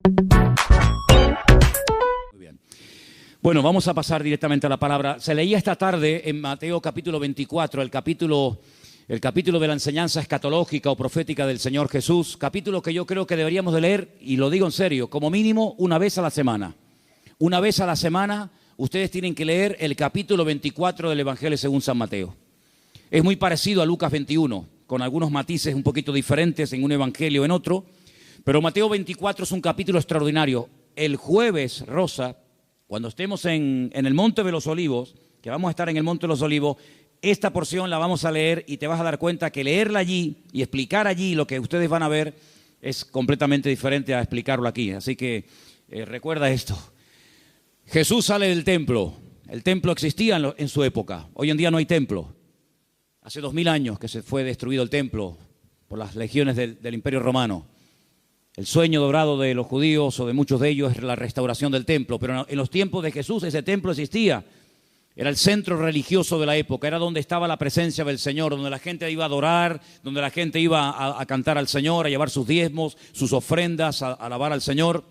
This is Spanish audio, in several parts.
Muy bien. Bueno, vamos a pasar directamente a la palabra. Se leía esta tarde en Mateo capítulo 24, el capítulo de la enseñanza escatológica o profética del Señor Jesús, capítulo que yo creo que deberíamos de leer, y lo digo en serio, como mínimo una vez a la semana. Una vez a la semana ustedes tienen que leer el capítulo 24 del Evangelio según San Mateo. Es muy parecido a Lucas 21, con algunos matices un poquito diferentes en un evangelio o en otro, pero Mateo 24 es un capítulo extraordinario. El jueves, Rosa, cuando estemos en el Monte de los Olivos, que vamos a estar en el Monte de los Olivos, esta porción la vamos a leer y te vas a dar cuenta que leerla allí y explicar allí lo que ustedes van a ver es completamente diferente a explicarlo aquí. Así que recuerda esto. Jesús sale del templo. El templo existía en su época. Hoy en día no hay templo. Hace 2000 años que se fue destruido el templo por las legiones del Imperio Romano. El sueño dorado de los judíos o de muchos de ellos es la restauración del templo. Pero en los tiempos de Jesús ese templo existía. Era el centro religioso de la época, era donde estaba la presencia del Señor, donde la gente iba a adorar, donde la gente iba a cantar al Señor, a llevar sus diezmos, sus ofrendas, a alabar al Señor.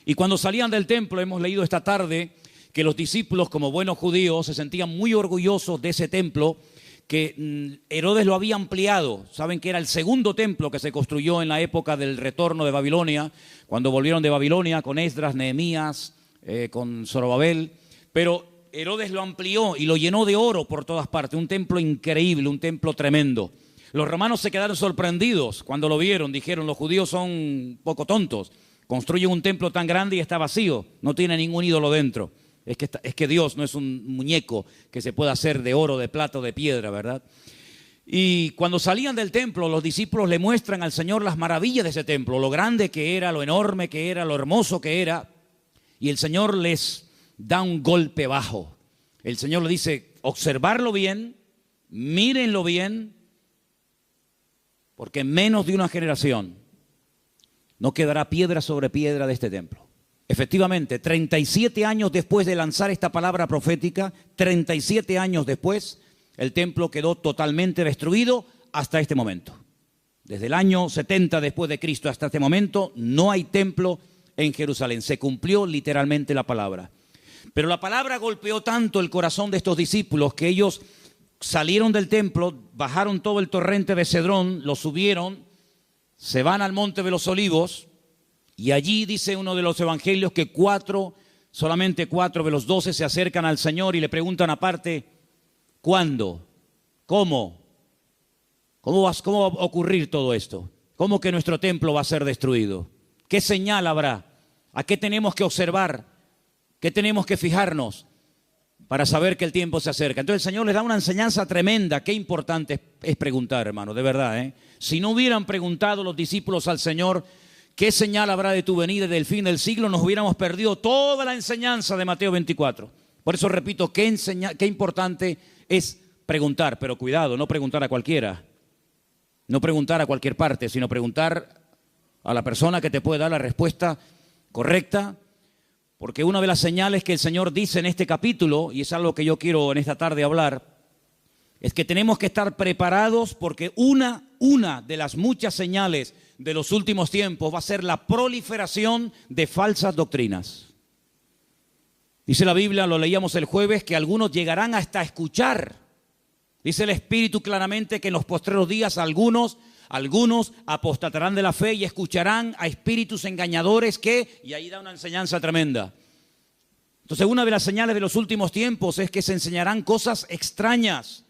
Y cuando salían del templo, hemos leído esta tarde que los discípulos, como buenos judíos, se sentían muy orgullosos de ese templo, que Herodes lo había ampliado. Saben que era el segundo templo que se construyó en la época del retorno de Babilonia, cuando volvieron de Babilonia con Esdras, Nehemías, con Zorobabel, pero Herodes lo amplió y lo llenó de oro por todas partes, un templo increíble, un templo tremendo. Los romanos se quedaron sorprendidos cuando lo vieron, dijeron, los judíos son un poco tontos, construyen un templo tan grande y está vacío, no tiene ningún ídolo dentro. Es que Dios no es un muñeco que se pueda hacer de oro, de plata o de piedra, ¿verdad? Y cuando salían del templo, los discípulos le muestran al Señor las maravillas de ese templo, lo grande que era, lo enorme que era, lo hermoso que era, y el Señor les da un golpe bajo. El Señor le dice, observarlo bien, mírenlo bien, porque en menos de una generación no quedará piedra sobre piedra de este templo. Efectivamente, 37 años después de lanzar esta palabra profética, 37 años después, el templo quedó totalmente destruido hasta este momento. Desde el año 70 después de Cristo hasta este momento, no hay templo en Jerusalén. Se cumplió literalmente la palabra. Pero la palabra golpeó tanto el corazón de estos discípulos que ellos salieron del templo, bajaron todo el torrente de Cedrón, lo subieron, se van al Monte de los Olivos y allí dice uno de los evangelios que solamente 4 de los 12 se acercan al Señor y le preguntan aparte, ¿cuándo? ¿Cómo? ¿Cómo va a ocurrir todo esto? ¿Cómo que nuestro templo va a ser destruido? ¿Qué señal habrá? ¿A qué tenemos que observar? ¿Qué tenemos que fijarnos para saber que el tiempo se acerca? Entonces el Señor les da una enseñanza tremenda. Qué importante es preguntar, hermano, de verdad, ¿eh? Si no hubieran preguntado los discípulos al Señor, ¿qué señal habrá de tu venida y del fin del siglo? Nos hubiéramos perdido toda la enseñanza de Mateo 24. Por eso repito, qué importante es preguntar. Pero cuidado, no preguntar a cualquiera. No preguntar a cualquier parte, sino preguntar a la persona que te puede dar la respuesta correcta. Porque una de las señales que el Señor dice en este capítulo, y es algo que yo quiero en esta tarde hablar, es que tenemos que estar preparados porque una de las muchas señales de los últimos tiempos va a ser la proliferación de falsas doctrinas. Dice la Biblia, lo leíamos el jueves, que algunos llegarán hasta escuchar. Dice el Espíritu claramente que en los postreros días algunos apostatarán de la fe y escucharán a espíritus engañadores y ahí da una enseñanza tremenda. Entonces, una de las señales de los últimos tiempos es que se enseñarán cosas extrañas.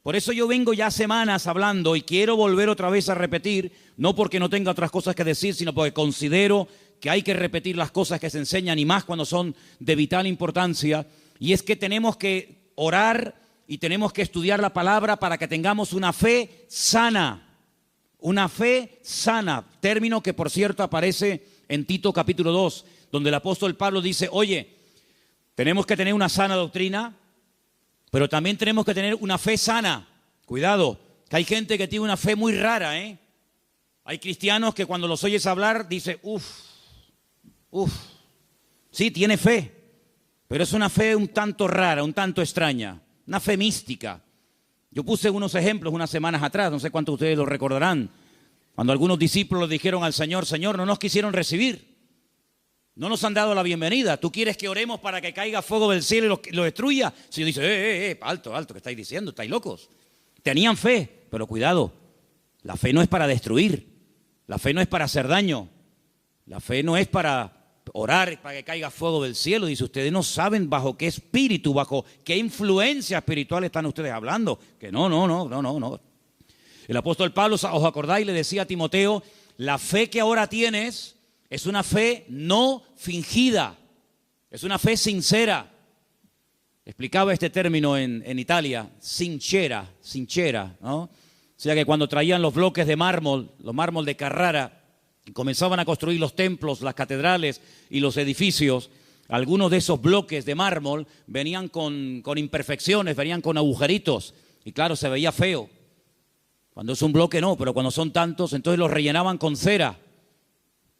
Por eso yo vengo ya semanas hablando y quiero volver otra vez a repetir, no porque no tenga otras cosas que decir, sino porque considero que hay que repetir las cosas que se enseñan y más cuando son de vital importancia. Y es que tenemos que orar y tenemos que estudiar la palabra para que tengamos una fe sana. Una fe sana, término que por cierto aparece en Tito capítulo 2, donde el apóstol Pablo dice, oye, tenemos que tener una sana doctrina, pero también tenemos que tener una fe sana. Cuidado, que hay gente que tiene una fe muy rara, ¿eh? Hay cristianos que cuando los oyes hablar, dice, sí, tiene fe, pero es una fe un tanto rara, un tanto extraña, una fe mística. Yo puse unos ejemplos unas semanas atrás, no sé cuántos de ustedes lo recordarán, cuando algunos discípulos dijeron al Señor, Señor, no nos quisieron recibir. No nos han dado la bienvenida. ¿Tú quieres que oremos para que caiga fuego del cielo y lo destruya? Si yo dice, alto, ¿qué estáis diciendo? ¿Estáis locos? Tenían fe, pero cuidado, la fe no es para destruir, la fe no es para hacer daño, la fe no es para orar para que caiga fuego del cielo. Dice, ustedes no saben bajo qué espíritu, bajo qué influencia espiritual están ustedes hablando. Que no. El apóstol Pablo, ¿os acordáis? Le decía a Timoteo, la fe que ahora tienes es una fe no fingida, es una fe sincera. Explicaba este término en Italia, sincera, ¿no? O sea que cuando traían los bloques de mármol, los mármol de Carrara, y comenzaban a construir los templos, las catedrales y los edificios, algunos de esos bloques de mármol venían con imperfecciones, venían con agujeritos, y claro, se veía feo. Cuando es un bloque no, pero cuando son tantos, entonces los rellenaban con cera,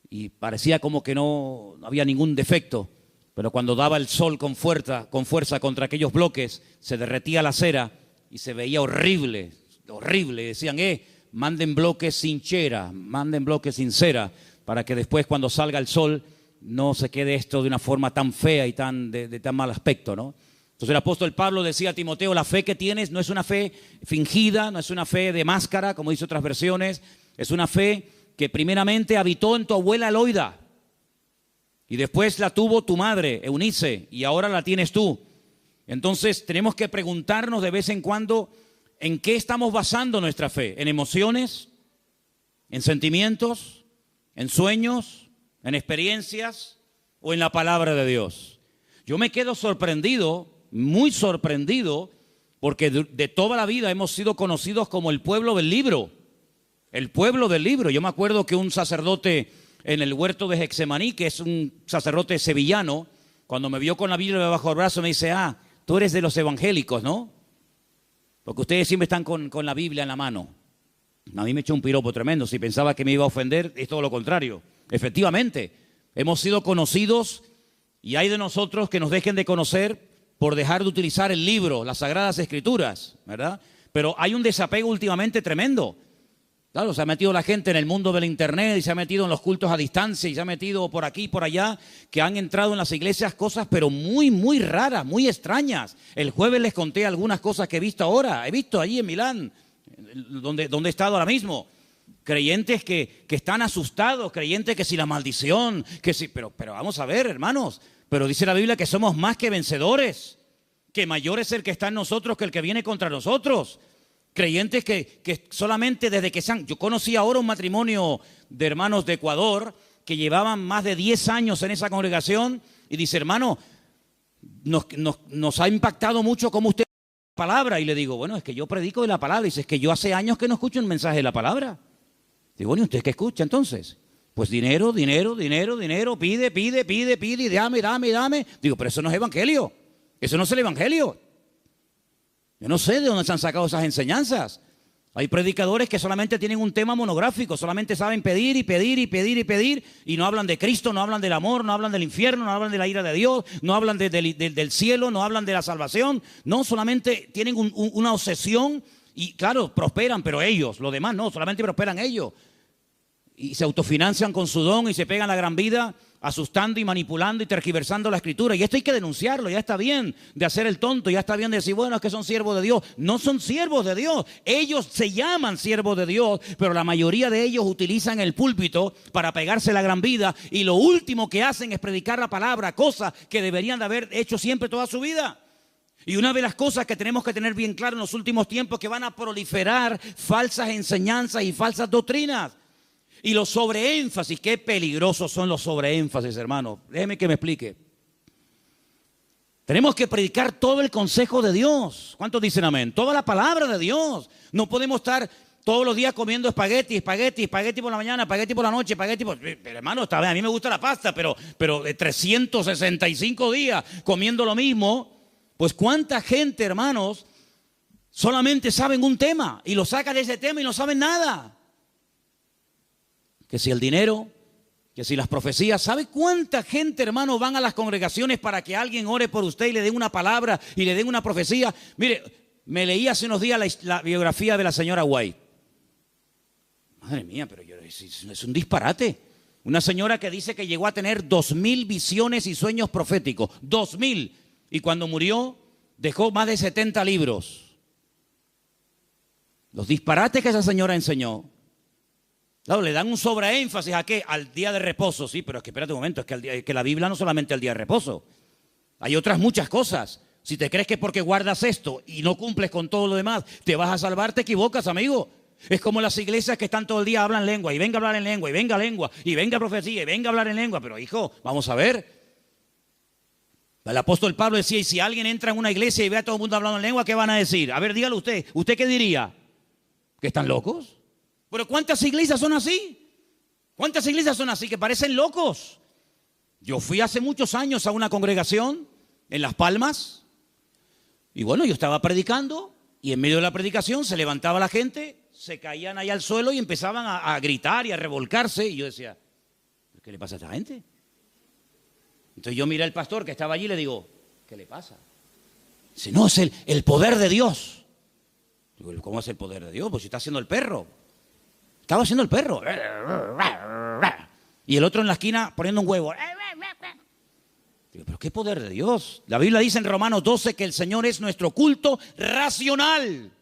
y parecía como que no había ningún defecto. Pero cuando daba el sol con fuerza contra aquellos bloques, se derretía la cera y se veía horrible. Decían, manden bloques sin cera, manden bloques sin cera, para que después cuando salga el sol no se quede esto de una forma tan fea y de tan mal aspecto, ¿no? Entonces el apóstol Pablo decía a Timoteo, la fe que tienes no es una fe fingida, no es una fe de máscara, como dice otras versiones, es una fe que primeramente habitó en tu abuela Loida, y después la tuvo tu madre, Eunice, y ahora la tienes tú. Entonces tenemos que preguntarnos de vez en cuando en qué estamos basando nuestra fe. ¿En emociones? ¿En sentimientos? ¿En sueños? ¿En experiencias? ¿O en la palabra de Dios? Yo me quedo sorprendido, muy sorprendido, porque de toda la vida hemos sido conocidos como el pueblo del libro. El pueblo del libro. Yo me acuerdo que un sacerdote en el huerto de Getsemaní, que es un sacerdote sevillano, cuando me vio con la Biblia bajo el brazo me dice, tú eres de los evangélicos, ¿no? Porque ustedes siempre están con la Biblia en la mano. A mí me echó un piropo tremendo. Si pensaba que me iba a ofender, es todo lo contrario. Efectivamente, hemos sido conocidos y hay de nosotros que nos dejen de conocer por dejar de utilizar el libro, las Sagradas Escrituras, ¿verdad? Pero hay un desapego últimamente tremendo. Claro, se ha metido la gente en el mundo del internet y se ha metido en los cultos a distancia y se ha metido por aquí y por allá, que han entrado en las iglesias cosas pero muy, muy raras, muy extrañas. El jueves les conté algunas cosas que he visto ahora. He visto allí en Milán, donde he estado ahora mismo. Creyentes que están asustados, creyentes que si la maldición, que si... Pero vamos a ver, hermanos, pero dice la Biblia que somos más que vencedores, que mayor es el que está en nosotros que el que viene contra nosotros. Creyentes que solamente desde que yo conocí ahora un matrimonio de hermanos de Ecuador que llevaban más de 10 años en esa congregación y dice, hermano, nos ha impactado mucho cómo usted la palabra. Y le digo, bueno, es que yo predico de la palabra. Y dice, es que yo hace años que no escucho un mensaje de la palabra. Digo, bueno, ¿y usted qué escucha entonces? Pues dinero, pide, y dame. Digo, pero eso no es evangelio, eso no es el evangelio. Yo no sé de dónde se han sacado esas enseñanzas. Hay predicadores que solamente tienen un tema monográfico, solamente saben pedir y no hablan de Cristo, no hablan del amor, no hablan del infierno, no hablan de la ira de Dios, no hablan del cielo, no hablan de la salvación. No, solamente tienen una obsesión y claro, prosperan, pero ellos, los demás no, solamente prosperan ellos. Y se autofinancian con su don y se pegan la gran vida asustando y manipulando y tergiversando la Escritura. Y esto hay que denunciarlo. Ya está bien de hacer el tonto, ya está bien de decir, bueno, es que son siervos de Dios. No son siervos de Dios. Ellos se llaman siervos de Dios, pero la mayoría de ellos utilizan el púlpito para pegarse la gran vida y lo último que hacen es predicar la palabra, cosa que deberían de haber hecho siempre toda su vida. Y una de las cosas que tenemos que tener bien claro en los últimos tiempos es que van a proliferar falsas enseñanzas y falsas doctrinas. Y los sobreénfasis, qué peligrosos son los sobreénfasis, hermano. Déjeme que me explique. Tenemos que predicar todo el consejo de Dios. ¿Cuántos dicen amén? Toda la palabra de Dios. No podemos estar todos los días comiendo espagueti por la mañana, espagueti por la noche, Pero hermano, está bien, a mí me gusta la pasta, pero de 365 días comiendo lo mismo. Pues cuánta gente, hermanos, solamente saben un tema y lo sacan de ese tema y no saben nada. Que si el dinero, que si las profecías. ¿Sabe cuánta gente, hermano, van a las congregaciones para que alguien ore por usted y le den una palabra y le den una profecía? Mire, me leí hace unos días la biografía de la señora White. Madre mía, pero es un disparate. Una señora que dice que llegó a tener 2000 visiones y sueños proféticos. 2000. Y cuando murió, dejó más de 70 libros. Los disparates que esa señora enseñó. Claro, le dan un sobreénfasis ¿a qué? Al día de reposo. Sí, pero es que espérate un momento, es que la Biblia no solamente el día de reposo. Hay otras muchas cosas. Si te crees que porque guardas esto y no cumples con todo lo demás, te vas a salvar, te equivocas, amigo. Es como las iglesias que están todo el día hablan lengua, y venga a hablar en lengua, y venga lengua, y venga profecía, y venga a hablar en lengua. Pero hijo, vamos a ver. El apóstol Pablo decía, y si alguien entra en una iglesia y ve a todo el mundo hablando en lengua, ¿qué van a decir? A ver, dígalo usted. ¿Usted qué diría? ¿Que están locos? Pero ¿cuántas iglesias son así? ¿Cuántas iglesias son así que parecen locos? Yo fui hace muchos años a una congregación en Las Palmas. Y bueno, yo estaba predicando y en medio de la predicación se levantaba la gente, se caían ahí al suelo y empezaban a gritar y a revolcarse. Y yo decía, ¿qué le pasa a esta gente? Entonces yo miré al pastor que estaba allí y le digo, ¿qué le pasa? Dice, no, es el poder de Dios. Digo, ¿cómo es el poder de Dios? Pues si está haciendo el perro. Estaba haciendo el perro. Y el otro en la esquina poniendo un huevo. Digo, ¿pero qué poder de Dios? La Biblia dice en Romanos 12 que el Señor es nuestro culto racional.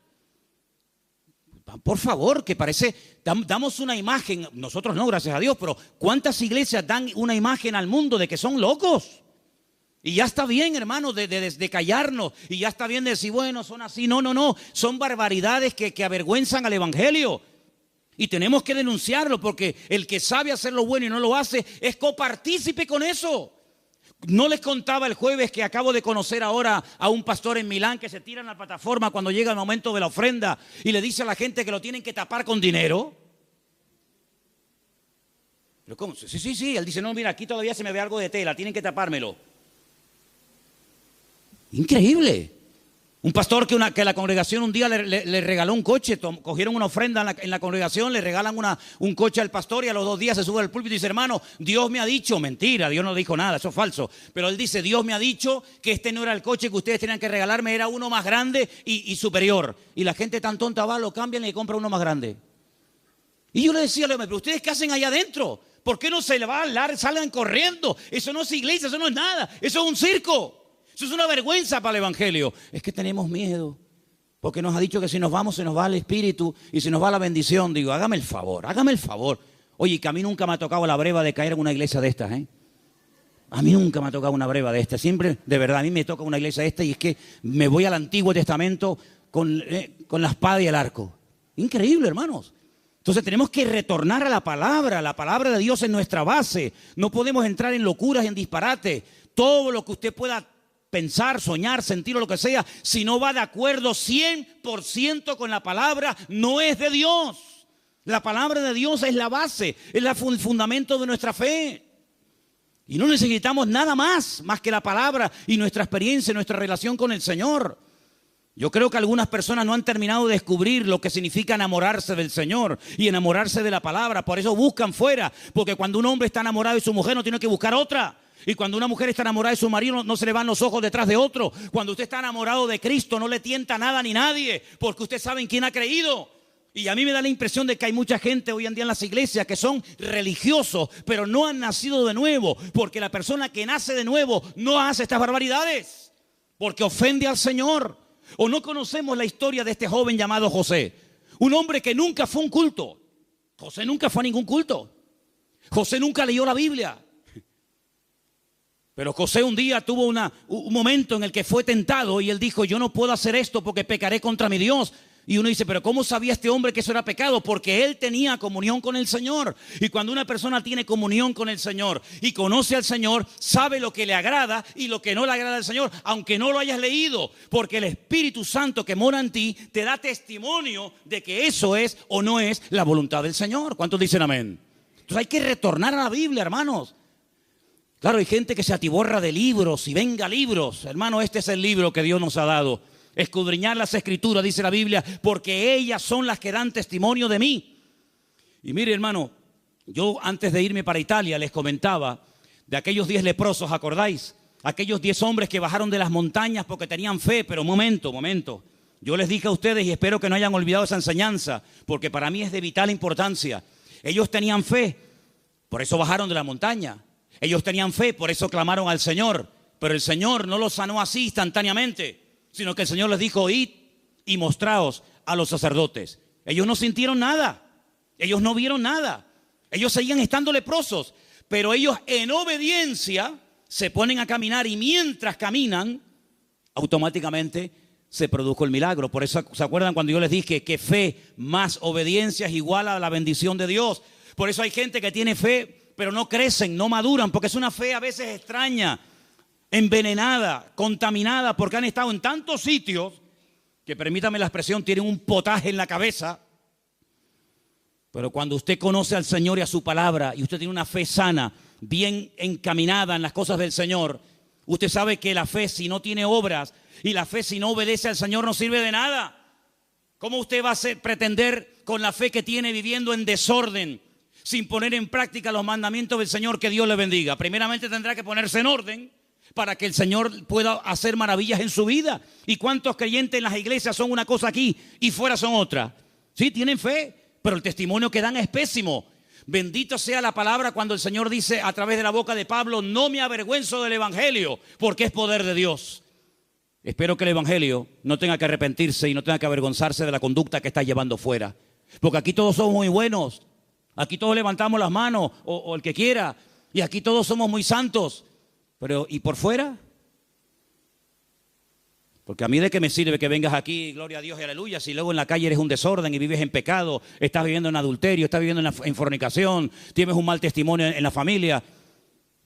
Por favor, que parece, damos una imagen, nosotros no, gracias a Dios, pero ¿cuántas iglesias dan una imagen al mundo de que son locos? Y ya está bien, hermano, de callarnos, y ya está bien de decir, bueno, son así. No, son barbaridades que avergüenzan al evangelio. Y tenemos que denunciarlo, porque el que sabe hacer lo bueno y no lo hace, es copartícipe con eso. No les contaba el jueves que acabo de conocer ahora a un pastor en Milán que se tira en la plataforma cuando llega el momento de la ofrenda y le dice a la gente que lo tienen que tapar con dinero. ¿Pero cómo? Sí. Él dice, no, mira, aquí todavía se me ve algo de tela, tienen que tapármelo. Increíble. Un pastor que la congregación un día le regaló un coche, cogieron una ofrenda en la congregación, le regalan un coche al pastor y a los 2 días se sube al púlpito y dice, hermano, Dios me ha dicho, mentira, Dios no dijo nada, eso es falso, pero él dice, Dios me ha dicho que este no era el coche que ustedes tenían que regalarme, era uno más grande y superior. Y la gente tan tonta va, lo cambian y le compra uno más grande. Y yo le decía, pero ¿ustedes qué hacen allá adentro? ¿Por qué no se le va a hablar, salgan corriendo? Eso no es iglesia, eso no es nada, eso es un circo. Eso es una vergüenza para el evangelio. Es que tenemos miedo, porque nos ha dicho que si nos vamos se nos va el espíritu y se nos va la bendición. Digo, hágame el favor. Oye, que a mí nunca me ha tocado la breva de caer en una iglesia de estas, ¿eh? A mí nunca me ha tocado una breva de estas. Siempre, de verdad, a mí me toca una iglesia de estas y es que me voy al Antiguo Testamento con la espada y el arco. Increíble, hermanos. Entonces tenemos que retornar a la palabra de Dios es nuestra base. No podemos entrar en locuras, en disparates. Todo lo que usted pueda pensar, soñar, sentir o lo que sea, si no va de acuerdo 100% con la palabra, no es de Dios. La palabra de Dios es la base, es el fundamento de nuestra fe. Y no necesitamos nada más que la palabra y nuestra experiencia, nuestra relación con el Señor. Yo creo que algunas personas no han terminado de descubrir lo que significa enamorarse del Señor y enamorarse de la palabra. Por eso buscan fuera, porque cuando un hombre está enamorado de su mujer no tiene que buscar otra. Y cuando una mujer está enamorada de su marido, no se le van los ojos detrás de otro. Cuando usted está enamorado de Cristo, no le tienta nada ni nadie, porque usted sabe en quién ha creído. Y a mí me da la impresión de que hay mucha gente hoy en día en las iglesias que son religiosos, pero no han nacido de nuevo, porque la persona que nace de nuevo no hace estas barbaridades, porque ofende al Señor. O no conocemos la historia de este joven llamado José, un hombre que nunca fue a un culto. José nunca fue a ningún culto. José nunca leyó la Biblia. Pero José un día tuvo un momento en el que fue tentado y él dijo, yo no puedo hacer esto porque pecaré contra mi Dios. Y uno dice, pero ¿cómo sabía este hombre que eso era pecado? Porque él tenía comunión con el Señor. Y cuando una persona tiene comunión con el Señor y conoce al Señor, sabe lo que le agrada y lo que no le agrada al Señor, aunque no lo hayas leído. Porque el Espíritu Santo que mora en ti te da testimonio de que eso es o no es la voluntad del Señor. ¿Cuántos dicen amén? Entonces hay que retornar a la Biblia, hermanos. Claro, hay gente que se atiborra de libros y venga libros. Hermano, este es el libro que Dios nos ha dado. Escudriñar las Escrituras, dice la Biblia, porque ellas son las que dan testimonio de mí. Y mire, hermano, yo antes de irme para Italia les comentaba de aquellos 10 leprosos, ¿acordáis? Aquellos 10 hombres que bajaron de las montañas porque tenían fe, pero momento. Yo les dije a ustedes y espero que no hayan olvidado esa enseñanza, porque para mí es de vital importancia. Ellos tenían fe. Por eso bajaron de la montaña. Ellos tenían fe, por eso clamaron al Señor. Pero el Señor no los sanó así instantáneamente, sino que el Señor les dijo, id y mostraos a los sacerdotes. Ellos no sintieron nada. Ellos no vieron nada. Ellos seguían estando leprosos. Pero ellos en obediencia se ponen a caminar y mientras caminan, automáticamente se produjo el milagro. Por eso, ¿se acuerdan cuando yo les dije que fe más obediencia es igual a la bendición de Dios? Por eso hay gente que tiene fe, pero no crecen, no maduran, porque es una fe a veces extraña, envenenada, contaminada, porque han estado en tantos sitios que, permítame la expresión, tienen un potaje en la cabeza. Pero cuando usted conoce al Señor y a su palabra, y usted tiene una fe sana, bien encaminada en las cosas del Señor, usted sabe que la fe, si no tiene obras, y la fe, si no obedece al Señor, no sirve de nada. ¿Cómo usted va a pretender con la fe que tiene viviendo en desorden, sin poner en práctica los mandamientos del Señor? Que Dios le bendiga. Primeramente tendrá que ponerse en orden para que el Señor pueda hacer maravillas en su vida. ¿Y cuántos creyentes en las iglesias son una cosa aquí y fuera son otra? Sí, tienen fe, pero el testimonio que dan es pésimo. Bendito sea la palabra cuando el Señor dice a través de la boca de Pablo, no me avergüenzo del evangelio, porque es poder de Dios. Espero que el evangelio no tenga que arrepentirse y no tenga que avergonzarse de la conducta que está llevando fuera. Porque aquí todos somos muy buenos, aquí todos levantamos las manos o el que quiera, y aquí todos somos muy santos. Pero ¿y por fuera? Porque a mí de qué me sirve que vengas aquí, gloria a Dios y aleluya, si luego en la calle eres un desorden y vives en pecado, estás viviendo en adulterio, estás viviendo en fornicación, tienes un mal testimonio en la familia.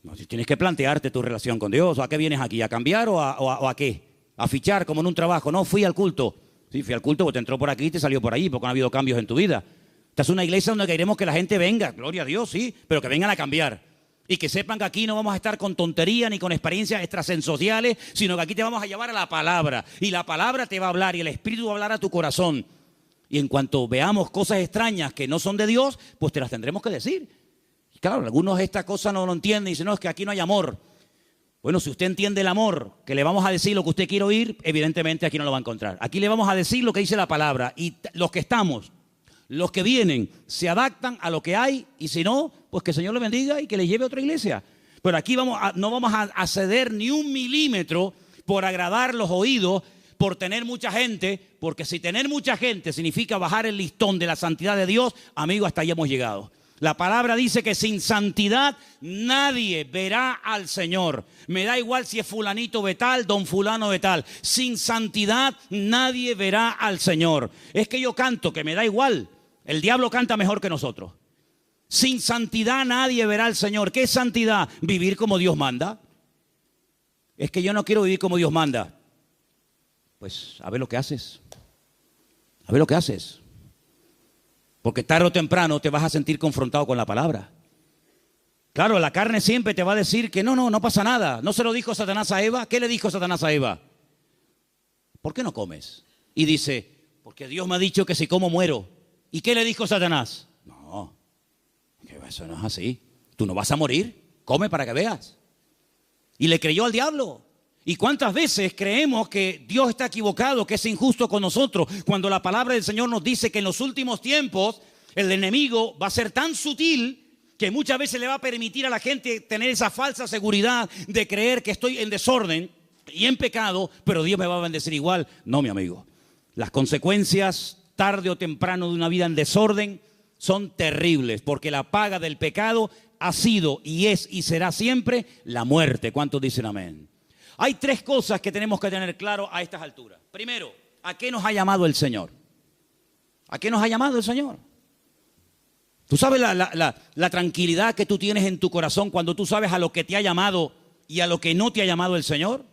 No, tienes que plantearte tu relación con Dios. ¿A qué vienes aquí? ¿A cambiar o a qué? ¿A fichar como en un trabajo? No, fui al culto. Sí, fui al culto porque te entró por aquí y te salió por allí, porque no ha habido cambios en tu vida. Esta es una iglesia donde queremos que la gente venga, gloria a Dios, sí, pero que vengan a cambiar. Y que sepan que aquí no vamos a estar con tontería ni con experiencias extrasensoriales, sino que aquí te vamos a llevar a la palabra. Y la palabra te va a hablar y el Espíritu va a hablar a tu corazón. Y en cuanto veamos cosas extrañas que no son de Dios, pues te las tendremos que decir. Y claro, algunos esta cosa no lo entienden y dicen, no, es que aquí no hay amor. Bueno, si usted entiende el amor, que le vamos a decir lo que usted quiere oír, evidentemente aquí no lo va a encontrar. Aquí le vamos a decir lo que dice la palabra. Y los que estamos, los que vienen, se adaptan a lo que hay, y si no, pues que el Señor le bendiga y que le lleve a otra iglesia. Pero aquí no vamos a ceder ni un milímetro por agradar los oídos, por tener mucha gente, porque si tener mucha gente significa bajar el listón de la santidad de Dios, amigo, hasta ahí hemos llegado. La palabra dice que sin santidad nadie verá al Señor. Me da igual si es fulanito de tal, don fulano de tal. Sin santidad nadie verá al Señor. Es que yo canto, que me da igual. El diablo canta mejor que nosotros. Sin santidad nadie verá al Señor. ¿Qué es santidad? Vivir como Dios manda. Es que yo no quiero vivir como Dios manda. Pues a ver lo que haces. A ver lo que haces. Porque tarde o temprano te vas a sentir confrontado con la palabra. Claro, la carne siempre te va a decir que no pasa nada. ¿No se lo dijo Satanás a Eva? ¿Qué le dijo Satanás a Eva? ¿Por qué no comes? Y dice, porque Dios me ha dicho que si como muero. ¿Y qué le dijo Satanás? No, que eso no es así. Tú no vas a morir, come para que veas. Y le creyó al diablo. ¿Y cuántas veces creemos que Dios está equivocado, que es injusto con nosotros, cuando la palabra del Señor nos dice que en los últimos tiempos el enemigo va a ser tan sutil que muchas veces le va a permitir a la gente tener esa falsa seguridad de creer que estoy en desorden y en pecado, pero Dios me va a bendecir igual? No, mi amigo. Las consecuencias tarde o temprano de una vida en desorden son terribles, porque la paga del pecado ha sido y es y será siempre la muerte. ¿Cuántos dicen amén? Hay tres cosas que tenemos que tener claro a estas alturas. Primero, ¿a qué nos ha llamado el Señor? ¿A qué nos ha llamado el Señor? ¿Tú sabes la tranquilidad que tú tienes en tu corazón cuando tú sabes a lo que te ha llamado y a lo que no te ha llamado el Señor?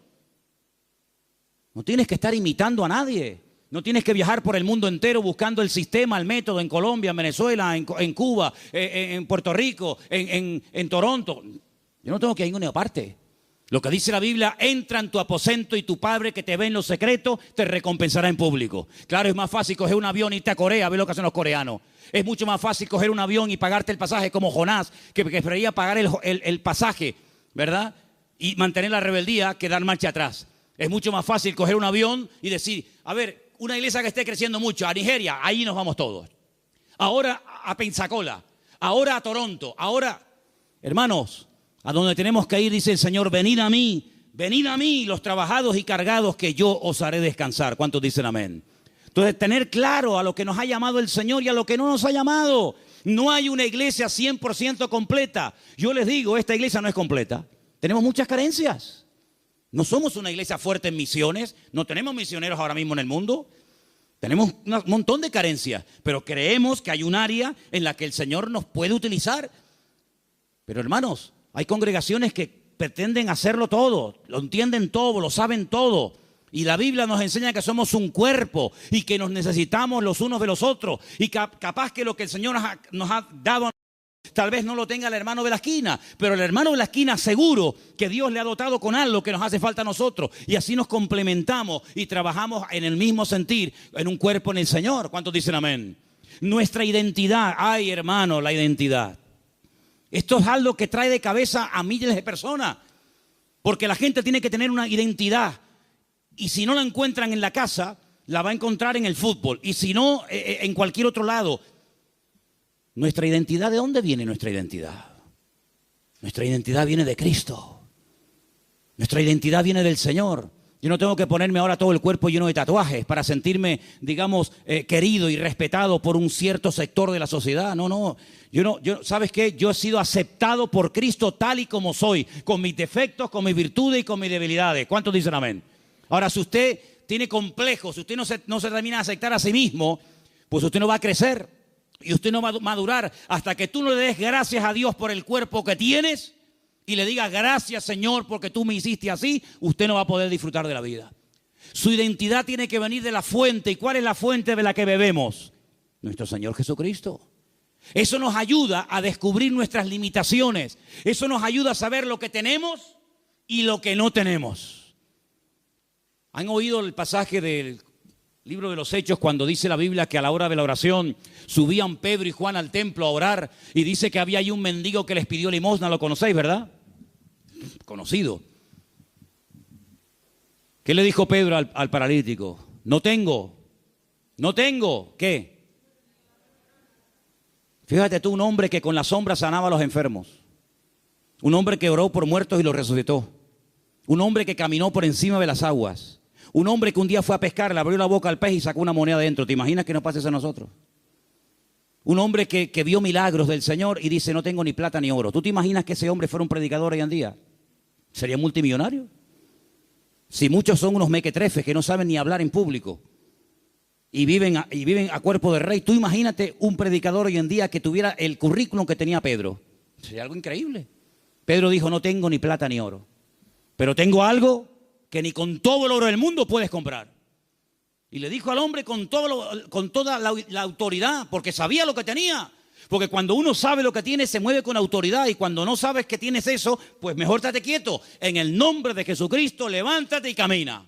No tienes que estar imitando a nadie. No tienes que viajar por el mundo entero buscando el sistema, el método en Colombia, en Venezuela, en Cuba, en Puerto Rico, en Toronto. Yo no tengo que ir a ninguna parte. Lo que dice la Biblia, entra en tu aposento y tu Padre que te ve en lo secreto te recompensará en público. Claro, es más fácil coger un avión y irte a Corea a ver lo que hacen los coreanos. Es mucho más fácil coger un avión y pagarte el pasaje como Jonás, que prefería pagar el pasaje, ¿verdad? Y mantener la rebeldía que dar marcha atrás. Es mucho más fácil coger un avión y decir, a ver, una iglesia que esté creciendo mucho, a Nigeria, ahí nos vamos todos. Ahora a Pensacola, ahora a Toronto, ahora... Hermanos, a donde tenemos que ir, dice el Señor, venid a mí, los trabajados y cargados, que yo os haré descansar. ¿Cuántos dicen amén? Entonces, tener claro a lo que nos ha llamado el Señor y a lo que no nos ha llamado. No hay una iglesia 100% completa. Yo les digo, esta iglesia no es completa. Tenemos muchas carencias. No somos una iglesia fuerte en misiones. No tenemos misioneros ahora mismo en el mundo. Tenemos un montón de carencias. Pero creemos que hay un área en la que el Señor nos puede utilizar. Pero hermanos, hay congregaciones que pretenden hacerlo todo. Lo entienden todo, lo saben todo. Y la Biblia nos enseña que somos un cuerpo y que nos necesitamos los unos de los otros. Y capaz que lo que el Señor nos ha dado, tal vez no lo tenga el hermano de la esquina, pero el hermano de la esquina seguro que Dios le ha dotado con algo que nos hace falta a nosotros. Y así nos complementamos y trabajamos en el mismo sentir, en un cuerpo en el Señor. ¿Cuántos dicen amén? Nuestra identidad, ay hermano, la identidad. Esto es algo que trae de cabeza a miles de personas. Porque la gente tiene que tener una identidad. Y si no la encuentran en la casa, la va a encontrar en el fútbol. Y si no, en cualquier otro lado. ¿Nuestra identidad? ¿De dónde viene nuestra identidad? Nuestra identidad viene de Cristo. Nuestra identidad viene del Señor. Yo no tengo que ponerme ahora todo el cuerpo lleno de tatuajes para sentirme, digamos, querido y respetado por un cierto sector de la sociedad. No. ¿Sabes qué? Yo he sido aceptado por Cristo tal y como soy, con mis defectos, con mis virtudes y con mis debilidades. ¿Cuántos dicen amén? Ahora, si usted tiene complejos, si usted no se termina de aceptar a sí mismo, pues usted no va a crecer y usted no va a madurar hasta que tú no le des gracias a Dios por el cuerpo que tienes y le digas gracias, Señor, porque tú me hiciste así. Usted no va a poder disfrutar de la vida. Su identidad tiene que venir de la fuente. ¿Y cuál es la fuente de la que bebemos? Nuestro Señor Jesucristo. Eso nos ayuda a descubrir nuestras limitaciones. Eso nos ayuda a saber lo que tenemos y lo que no tenemos. ¿Han oído el pasaje del libro de los Hechos cuando dice la Biblia que a la hora de la oración subían Pedro y Juan al templo a orar y dice que había ahí un mendigo que les pidió limosna? Lo conocéis, ¿verdad? Conocido. ¿Qué le dijo Pedro al paralítico? No tengo. ¿Qué? Fíjate tú, un hombre que con la sombra sanaba a los enfermos. Un hombre que oró por muertos y los resucitó. Un hombre que caminó por encima de las aguas. Un hombre que un día fue a pescar, le abrió la boca al pez y sacó una moneda dentro. ¿Te imaginas que nos pase eso a nosotros? Un hombre que vio milagros del Señor y dice, no tengo ni plata ni oro. ¿Tú te imaginas que ese hombre fuera un predicador hoy en día? ¿Sería multimillonario? Si muchos son unos mequetrefes que no saben ni hablar en público y viven a cuerpo de rey, tú imagínate un predicador hoy en día que tuviera el currículum que tenía Pedro. Sería algo increíble. Pedro dijo, no tengo ni plata ni oro, pero tengo algo que ni con todo el oro del mundo puedes comprar. Y le dijo al hombre con toda la autoridad, porque sabía lo que tenía. Porque cuando uno sabe lo que tiene, se mueve con autoridad. Y cuando no sabes que tienes eso, pues mejor estate quieto. En el nombre de Jesucristo, levántate y camina.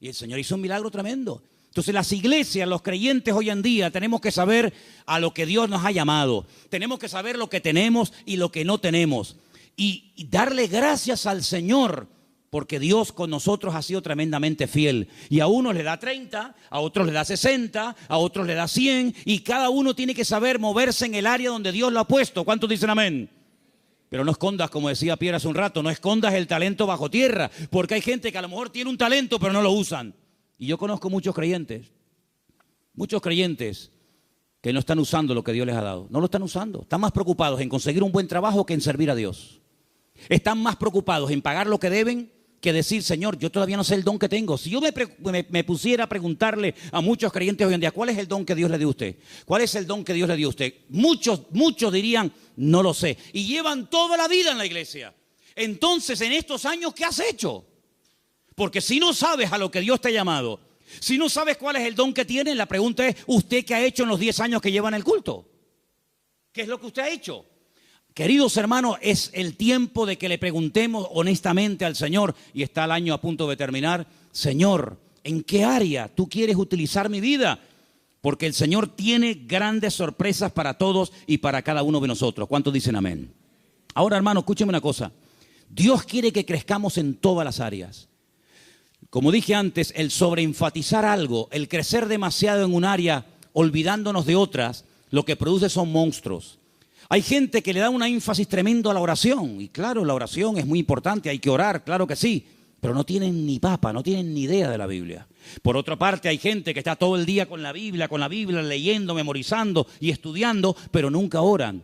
Y el Señor hizo un milagro tremendo. Entonces las iglesias, los creyentes hoy en día, tenemos que saber a lo que Dios nos ha llamado. Tenemos que saber lo que tenemos y lo que no tenemos. Y darle gracias al Señor, porque Dios con nosotros ha sido tremendamente fiel. Y a unos le da 30, a otros le da 60, a otros le da 100. Y cada uno tiene que saber moverse en el área donde Dios lo ha puesto. ¿Cuántos dicen amén? Pero no escondas, como decía Pierre hace un rato, no escondas el talento bajo tierra. Porque hay gente que a lo mejor tiene un talento, pero no lo usan. Y yo conozco muchos creyentes que no están usando lo que Dios les ha dado. No lo están usando. Están más preocupados en conseguir un buen trabajo que en servir a Dios. Están más preocupados en pagar lo que deben que decir, Señor, yo todavía no sé el don que tengo. Si yo me pusiera a preguntarle a muchos creyentes hoy en día, ¿cuál es el don que Dios le dio a usted? ¿Cuál es el don que Dios le dio a usted? Muchos dirían, no lo sé. Y llevan toda la vida en la iglesia. Entonces, en estos años, ¿qué has hecho? Porque si no sabes a lo que Dios te ha llamado, si no sabes cuál es el don que tienes, la pregunta es, ¿usted qué ha hecho en los 10 años que lleva en el culto? ¿Qué es lo que usted ha hecho? Queridos hermanos, es el tiempo de que le preguntemos honestamente al Señor, y está el año a punto de terminar, Señor, ¿en qué área tú quieres utilizar mi vida? Porque el Señor tiene grandes sorpresas para todos y para cada uno de nosotros. ¿Cuántos dicen amén? Ahora, hermano, escúcheme una cosa. Dios quiere que crezcamos en todas las áreas. Como dije antes, el sobreenfatizar algo, el crecer demasiado en un área, olvidándonos de otras, lo que produce son monstruos. Hay gente que le da un énfasis tremendo a la oración. Y claro, la oración es muy importante, hay que orar, claro que sí. Pero no tienen ni papa, no tienen ni idea de la Biblia. Por otra parte, hay gente que está todo el día con la Biblia, leyendo, memorizando y estudiando, pero nunca oran.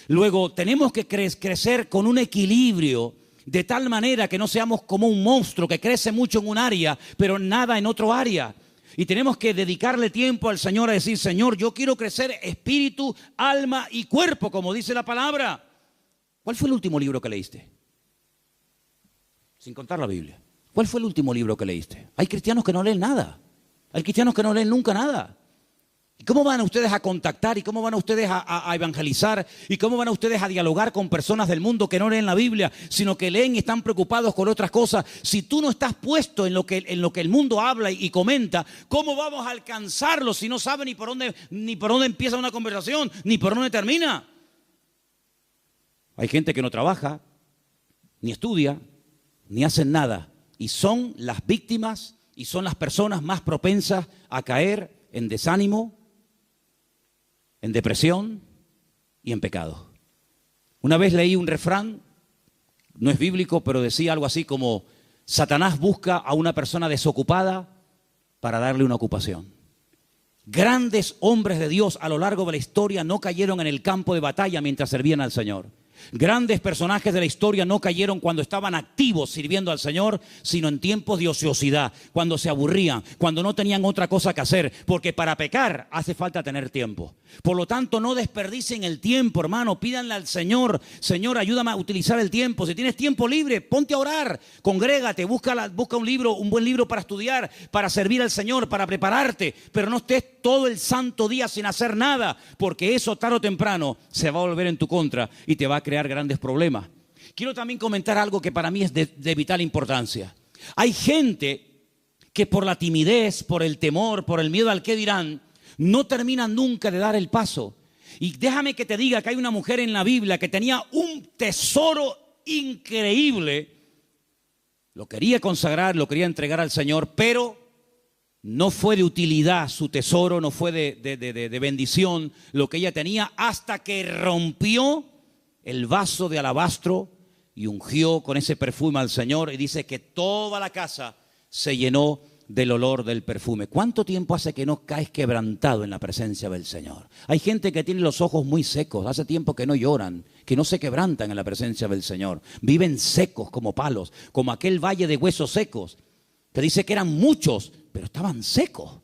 Luego, tenemos que crecer con un equilibrio, de tal manera que no seamos como un monstruo que crece mucho en un área, pero nada en otro área. Y tenemos que dedicarle tiempo al Señor a decir, Señor, yo quiero crecer espíritu, alma y cuerpo, como dice la palabra. ¿Cuál fue el último libro que leíste? Sin contar la Biblia. ¿Cuál fue el último libro que leíste? Hay cristianos que no leen nada. Hay cristianos que no leen nunca nada. ¿Y cómo van ustedes a contactar? ¿Y cómo van ustedes a evangelizar? ¿Y cómo van ustedes a dialogar con personas del mundo que no leen la Biblia, sino que leen y están preocupados con otras cosas? Si tú no estás puesto en lo que el mundo habla y comenta, ¿cómo vamos a alcanzarlo si no sabe ni por dónde empieza una conversación, ni por dónde termina? Hay gente que no trabaja, ni estudia, ni hacen nada. Y son las víctimas y son las personas más propensas a caer en desánimo, en depresión y en pecado. Una vez leí un refrán, no es bíblico, pero decía algo así como: Satanás busca a una persona desocupada para darle una ocupación. Grandes hombres de Dios a lo largo de la historia no cayeron en el campo de batalla mientras servían al Señor. Grandes personajes de la historia no cayeron cuando estaban activos sirviendo al Señor, sino en tiempos de ociosidad, cuando se aburrían, cuando no tenían otra cosa que hacer, porque para pecar hace falta tener tiempo. Por lo tanto, no desperdicien el tiempo, hermano. Pídanle al Señor: Señor, ayúdame a utilizar el tiempo. Si tienes tiempo libre, ponte a orar, congrégate, busca un libro, un buen libro para estudiar, para servir al Señor, para prepararte, pero no estés todo el santo día sin hacer nada, porque eso tarde o temprano se va a volver en tu contra y te va a crear grandes problemas. Quiero también comentar algo que para mí es de vital importancia. Hay gente que por la timidez, por el temor, por el miedo al qué dirán, no terminan nunca de dar el paso. Y déjame que te diga que hay una mujer en la Biblia que tenía un tesoro increíble. Lo quería consagrar, lo quería entregar al Señor, pero no fue de utilidad su tesoro, no fue de bendición lo que ella tenía, hasta que rompió el vaso de alabastro y ungió con ese perfume al Señor, y dice que toda la casa se llenó del olor del perfume. ¿Cuánto tiempo hace que no caes quebrantado en la presencia del Señor? Hay gente que tiene los ojos muy secos, hace tiempo que no lloran, que no se quebrantan en la presencia del Señor. Viven secos como palos, como aquel valle de huesos secos, que dice que eran muchos, pero estaban secos.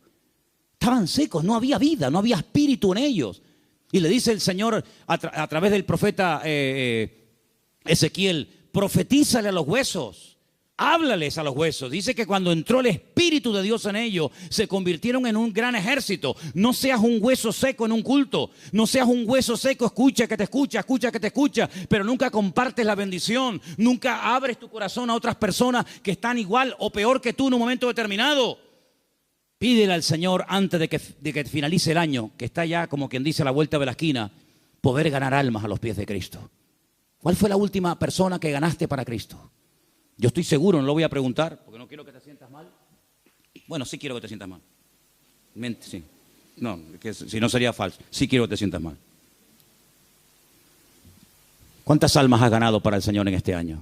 Estaban secos, no había vida, no había espíritu en ellos. Y le dice el Señor a través del profeta Ezequiel: profetízale a los huesos, háblales a los huesos. Dice que cuando entró el Espíritu de Dios en ellos, se convirtieron en un gran ejército. No seas un hueso seco en un culto, no seas un hueso seco, escucha que te escucha, pero nunca compartes la bendición, nunca abres tu corazón a otras personas que están igual o peor que tú en un momento determinado. Pídele al Señor antes de que finalice el año, que está ya, como quien dice, a la vuelta de la esquina, poder ganar almas a los pies de Cristo. ¿Cuál fue la última persona que ganaste para Cristo? Yo estoy seguro, no lo voy a preguntar, porque no quiero que te sientas mal. Bueno, sí quiero que te sientas mal. Sí. No, que si no sería falso. Sí quiero que te sientas mal. ¿Cuántas almas has ganado para el Señor en este año?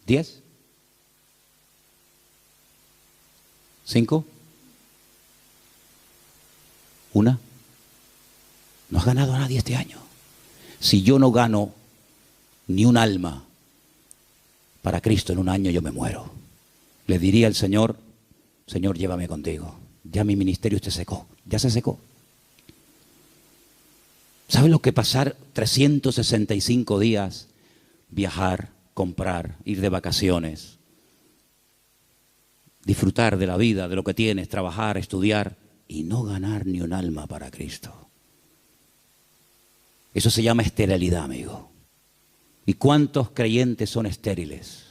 ¿10? ¿5? ¿1? No has ganado a nadie este año. Si yo no gano ni un alma para Cristo en un año, yo me muero. Le diría al Señor: Señor, llévame contigo. Ya mi ministerio se secó, ya se secó. ¿Sabes lo que pasar 365 días? Viajar, comprar, ir de vacaciones, disfrutar de la vida, de lo que tienes, trabajar, estudiar y no ganar ni un alma para Cristo. Eso se llama esterilidad, amigo. ¿Y cuántos creyentes son estériles?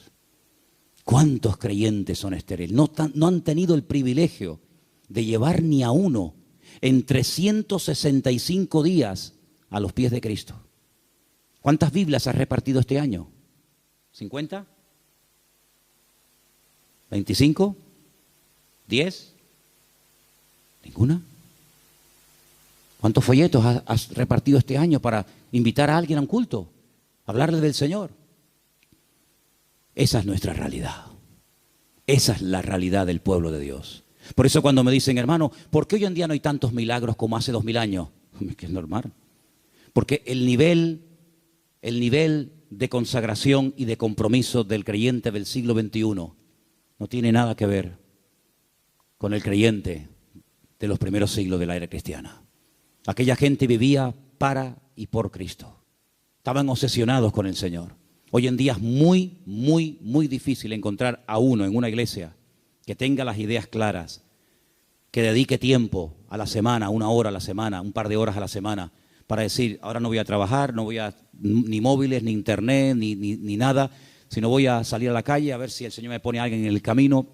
¿Cuántos creyentes son estériles? No han tenido el privilegio de llevar ni a uno en 365 días a los pies de Cristo. ¿Cuántas Biblias has repartido este año? ¿50? ¿25? ¿10? ¿Ninguna? ¿Cuántos folletos has repartido este año para invitar a alguien a un culto? Hablarle del Señor. Esa es nuestra realidad. Esa es la realidad del pueblo de Dios. Por eso cuando me dicen, hermano, ¿por qué hoy en día no hay tantos milagros como hace 2000 años? Es que es normal. Porque el nivel de consagración y de compromiso del creyente del siglo XXI no tiene nada que ver con el creyente de los primeros siglos de la era cristiana. Aquella gente vivía para y por Cristo. Estaban obsesionados con el Señor. Hoy en día es muy, muy, muy difícil encontrar a uno en una iglesia que tenga las ideas claras, que dedique tiempo a la semana, 1 hora a la semana, un par de horas a la semana, para decir, ahora no voy a trabajar, no voy a ni móviles, ni internet, ni nada, sino voy a salir a la calle a ver si el Señor me pone a alguien en el camino,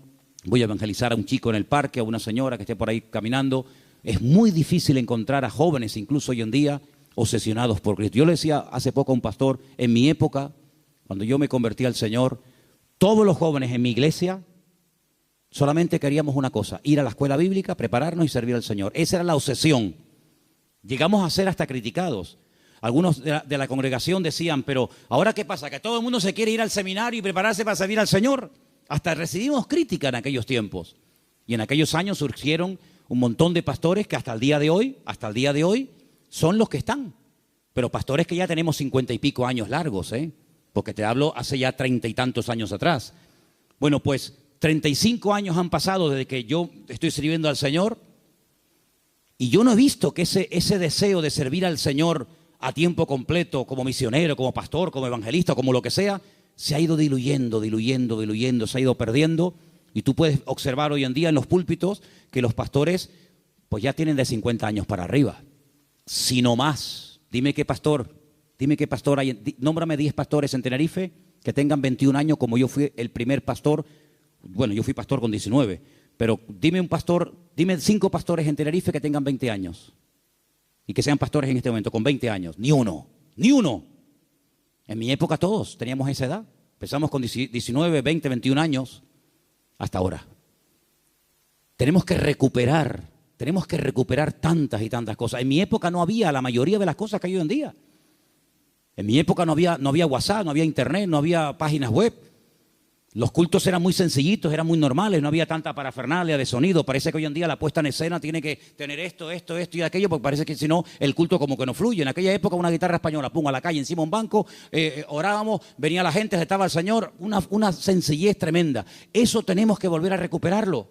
voy a evangelizar a un chico en el parque, a una señora que esté por ahí caminando. Es muy difícil encontrar a jóvenes, incluso hoy en día, obsesionados por Cristo. Yo le decía hace poco a un pastor, en mi época, cuando yo me convertí al Señor, todos los jóvenes en mi iglesia solamente queríamos una cosa, ir a la escuela bíblica, prepararnos y servir al Señor. Esa era la obsesión. Llegamos a ser hasta criticados. Algunos de la congregación decían, pero ¿ahora qué pasa? ¿Que todo el mundo se quiere ir al seminario y prepararse para servir al Señor? Hasta recibimos crítica en aquellos tiempos. Y en aquellos años surgieron un montón de pastores que hasta el día de hoy, son los que están. Pero pastores que ya tenemos 50 y pico años largos, porque te hablo hace ya 30 y tantos años atrás. Bueno, pues 35 años han pasado desde que yo estoy sirviendo al Señor y yo no he visto que ese deseo de servir al Señor a tiempo completo, como misionero, como pastor, como evangelista, como lo que sea, se ha ido diluyendo, se ha ido perdiendo. Y tú puedes observar hoy en día en los púlpitos que los pastores pues ya tienen de 50 años para arriba, si no más. Dime qué pastor hay, nómbrame 10 pastores en Tenerife que tengan 21 años como yo fui el primer pastor. Bueno, yo fui pastor con 19, pero dime 5 pastores en Tenerife que tengan 20 años y que sean pastores en este momento con 20 años. Ni uno. En mi época todos teníamos esa edad. Empezamos con 19, 20, 21 años hasta ahora. Tenemos que recuperar tantas y tantas cosas. En mi época no había la mayoría de las cosas que hay hoy en día. En mi época no había WhatsApp, no había internet, no había páginas web. Los cultos eran muy sencillitos, eran muy normales, no había tanta parafernalia de sonido. Parece que hoy en día la puesta en escena tiene que tener esto y aquello, porque parece que si no, el culto como que no fluye. En aquella época una guitarra española, pum, a la calle, encima de un banco, orábamos, venía la gente, estaba el Señor, una sencillez tremenda. Eso tenemos que volver a recuperarlo,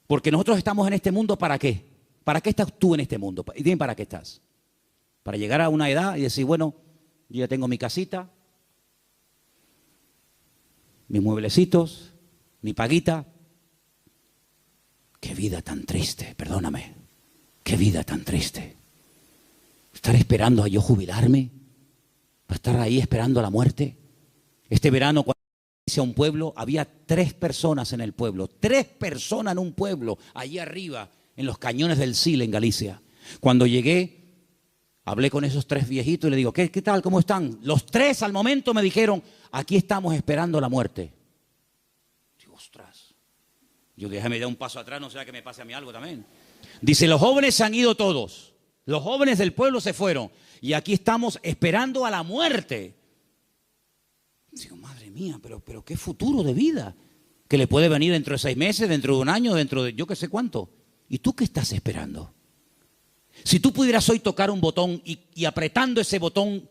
porque nosotros estamos en este mundo, ¿para qué? ¿Para qué estás tú en este mundo? Y dime, ¿para qué estás? Para llegar a una edad y decir, bueno, yo ya tengo mi casita, mis mueblecitos, mi paguita. Qué vida tan triste, perdóname. Qué vida tan triste. Estar esperando a yo jubilarme, para estar ahí esperando a la muerte. Este verano, cuando hice a un pueblo, había 3 personas en el pueblo. 3 personas en un pueblo, allí arriba, en los cañones del Sil, en Galicia. Cuando llegué, hablé con esos 3 viejitos y le digo, ¿qué tal? ¿Cómo están? Los 3 al momento me dijeron, aquí estamos esperando la muerte. Digo, ostras. Yo déjame dar un paso atrás, no sea que me pase a mí algo también. Dice, los jóvenes se han ido todos. Los jóvenes del pueblo se fueron. Y aquí estamos esperando a la muerte. Digo, madre mía, pero qué futuro de vida. Que le puede venir dentro de 6 meses, dentro de un año, dentro de yo qué sé cuánto. ¿Y tú qué estás esperando? Si tú pudieras hoy tocar un botón y apretando ese botón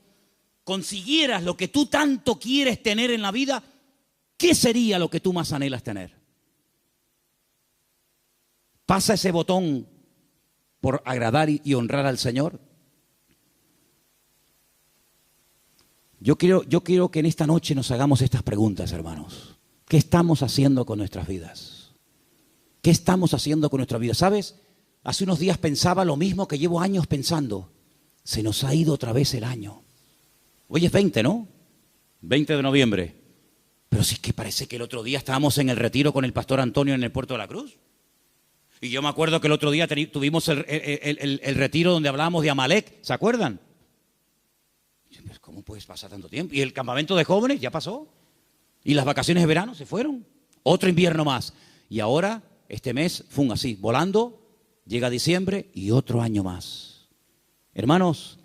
consiguieras lo que tú tanto quieres tener en la vida, ¿qué sería lo que tú más anhelas tener? ¿Pasa ese botón por agradar y honrar al Señor? Yo quiero que en esta noche nos hagamos estas preguntas, hermanos. ¿Qué estamos haciendo con nuestras vidas? ¿Qué estamos haciendo con nuestra vida? ¿Sabes? Hace unos días pensaba lo mismo que llevo años pensando. Se nos ha ido otra vez el año. Hoy es 20, ¿no? 20 de noviembre. Pero sí que parece que el otro día estábamos en el retiro con el pastor Antonio en el Puerto de la Cruz. Y yo me acuerdo que el otro día tuvimos el retiro donde hablábamos de Amalek. ¿Se acuerdan? ¿Cómo puedes pasar tanto tiempo? Y el campamento de jóvenes ya pasó. Y las vacaciones de verano se fueron. Otro invierno más. Y ahora, este mes, así, volando, llega diciembre y otro año más. Hermanos,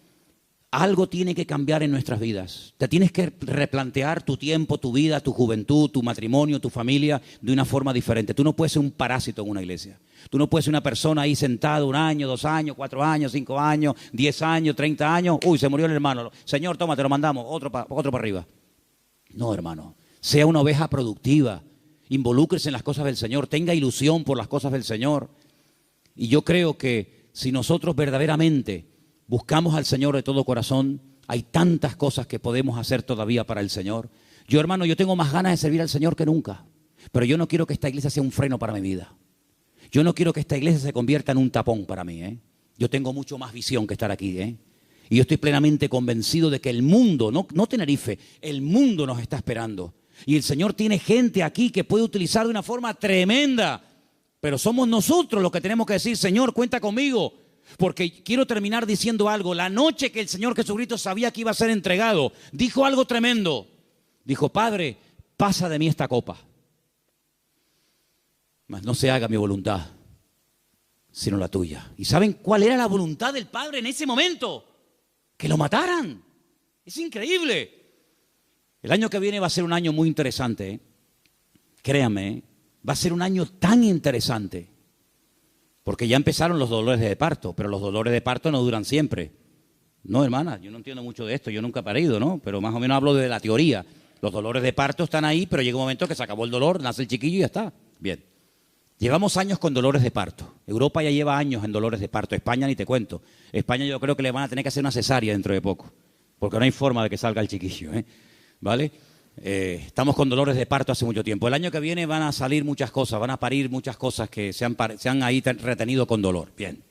algo tiene que cambiar en nuestras vidas. Te tienes que replantear tu tiempo, tu vida, tu juventud, tu matrimonio, tu familia de una forma diferente. Tú no puedes ser un parásito en una iglesia. Tú no puedes ser una persona ahí sentada 1 año, 2 años, 4 años, 5 años, 10 años, 30 años. Uy, se murió el hermano. Señor, toma, te lo mandamos, otro para arriba. No, hermano. Sea una oveja productiva. Involúcrese en las cosas del Señor. Tenga ilusión por las cosas del Señor. Y yo creo que si nosotros verdaderamente buscamos al Señor de todo corazón, hay tantas cosas que podemos hacer todavía para el Señor. Yo, hermano, yo tengo más ganas de servir al Señor que nunca. Pero yo no quiero que esta iglesia sea un freno para mi vida. Yo no quiero que esta iglesia se convierta en un tapón para mí. Yo tengo mucho más visión que estar aquí. Y yo estoy plenamente convencido de que el mundo, no Tenerife, el mundo nos está esperando. Y el Señor tiene gente aquí que puede utilizar de una forma tremenda. Pero somos nosotros los que tenemos que decir, Señor, cuenta conmigo. Porque quiero terminar diciendo algo. La noche que el Señor Jesucristo sabía que iba a ser entregado, dijo algo tremendo. Dijo, Padre, pasa de mí esta copa. Mas no se haga mi voluntad, sino la tuya. ¿Y saben cuál era la voluntad del Padre en ese momento? Que lo mataran. Es increíble. El año que viene va a ser un año muy interesante. Créanme, va a ser un año tan interesante. Porque ya empezaron los dolores de parto, pero los dolores de parto no duran siempre. No, hermana, yo no entiendo mucho de esto, yo nunca he parido, ¿no? Pero más o menos hablo de la teoría. Los dolores de parto están ahí, pero llega un momento que se acabó el dolor, nace el chiquillo y ya está. Bien. Llevamos años con dolores de parto. Europa ya lleva años en dolores de parto. España ni te cuento. España yo creo que le van a tener que hacer una cesárea dentro de poco. Porque no hay forma de que salga el chiquillo, ¿vale? Estamos con dolores de parto hace mucho tiempo. El año que viene van a salir muchas cosas, van a parir muchas cosas que se han ahí retenido con dolor. Bien.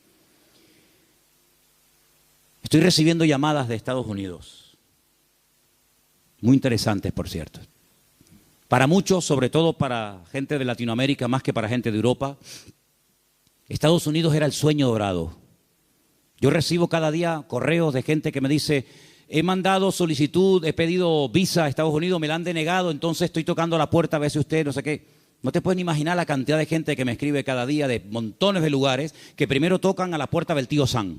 Estoy recibiendo llamadas de Estados Unidos. Muy interesantes, por cierto. Para muchos, sobre todo para gente de Latinoamérica, más que para gente de Europa, Estados Unidos era el sueño dorado. Yo recibo cada día correos de gente que me dice, he mandado solicitud, he pedido visa a Estados Unidos, me la han denegado, entonces estoy tocando la puerta a ver si usted, no sé qué. No te puedes ni imaginar la cantidad de gente que me escribe cada día de montones de lugares que primero tocan a la puerta del tío Sam.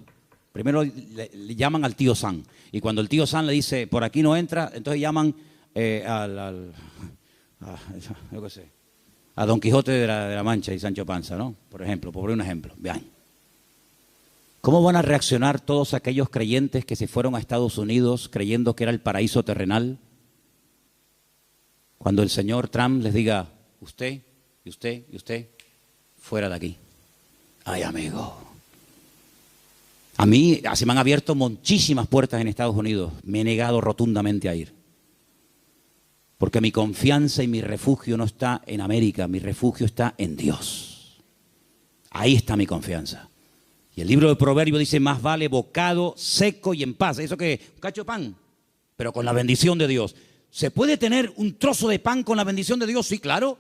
Primero le llaman al tío Sam. Y cuando el tío Sam le dice, por aquí no entra, entonces llaman yo qué sé, a Don Quijote de la Mancha y Sancho Panza, ¿no? Por ejemplo, por un ejemplo. Vean. ¿Cómo van a reaccionar todos aquellos creyentes que se fueron a Estados Unidos creyendo que era el paraíso terrenal? Cuando el señor Trump les diga, usted, y usted, y usted, fuera de aquí. Ay, amigo. A mí se me han abierto muchísimas puertas en Estados Unidos. Me he negado rotundamente a ir. Porque mi confianza y mi refugio no está en América, mi refugio está en Dios. Ahí está mi confianza. Y el libro de Proverbios dice, más vale bocado seco y en paz. ¿Eso qué? Un cacho de pan, pero con la bendición de Dios. ¿Se puede tener un trozo de pan con la bendición de Dios? Sí, claro.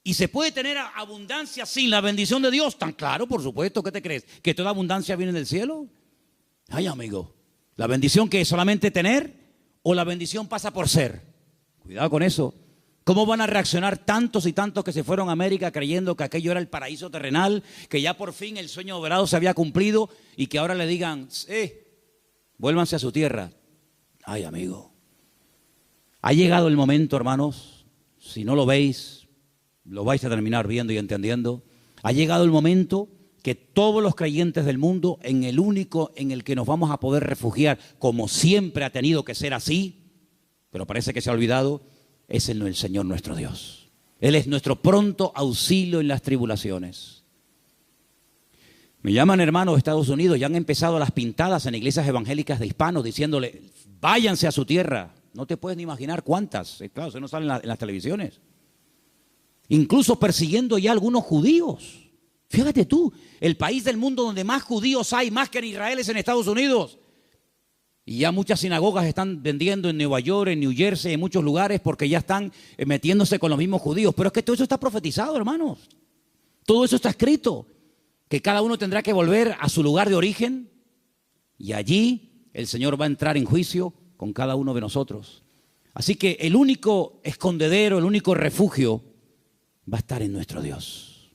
¿Y se puede tener abundancia sin la bendición de Dios? Tan claro, por supuesto. ¿Qué te crees? ¿Que toda abundancia viene del cielo? Ay, amigo. ¿La bendición que es solamente tener o la bendición pasa por ser? Cuidado con eso. ¿Cómo van a reaccionar tantos y tantos que se fueron a América creyendo que aquello era el paraíso terrenal, que ya por fin el sueño dorado se había cumplido y que ahora le digan, vuélvanse a su tierra? Ay, amigo. Ha llegado el momento, hermanos, si no lo veis, lo vais a terminar viendo y entendiendo. Ha llegado el momento que todos los creyentes del mundo, en el único en el que nos vamos a poder refugiar, como siempre ha tenido que ser así, pero parece que se ha olvidado, es el Señor nuestro Dios. Él es nuestro pronto auxilio en las tribulaciones. Me llaman hermanos de Estados Unidos, ya han empezado las pintadas en iglesias evangélicas de hispanos diciéndole, váyanse a su tierra. No te puedes ni imaginar cuántas. Claro, eso no sale en las televisiones. Incluso persiguiendo ya a algunos judíos. Fíjate tú, el país del mundo donde más judíos hay, más que en Israel, es en Estados Unidos. Y ya muchas sinagogas están vendiendo en Nueva York, en New Jersey, en muchos lugares, porque ya están metiéndose con los mismos judíos. Pero es que todo eso está profetizado, hermanos. Todo eso está escrito. Que cada uno tendrá que volver a su lugar de origen. Y allí el Señor va a entrar en juicio con cada uno de nosotros. Así que el único escondedero, el único refugio va a estar en nuestro Dios.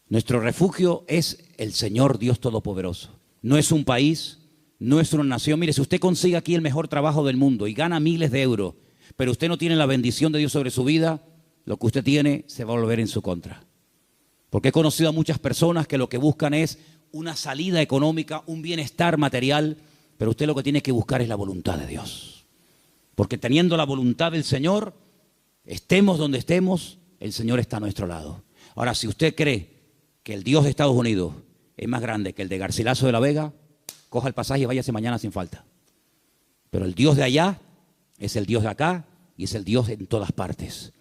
Nuestro refugio es el Señor Dios Todopoderoso. no es un país, no es una nación. Mire, si usted consigue aquí el mejor trabajo del mundo y gana miles de euros, pero usted no tiene la bendición de Dios sobre su vida, lo que usted tiene se va a volver en su contra. Porque he conocido a muchas personas que lo que buscan es una salida económica, un bienestar material, pero usted lo que tiene que buscar es la voluntad de Dios. Porque teniendo la voluntad del Señor, estemos donde estemos, el Señor está a nuestro lado. Ahora, si usted cree que el Dios de Estados Unidos es más grande que el de Garcilaso de la Vega, coja el pasaje y váyase mañana sin falta. Pero el Dios de allá es el Dios de acá y es el Dios en todas partes.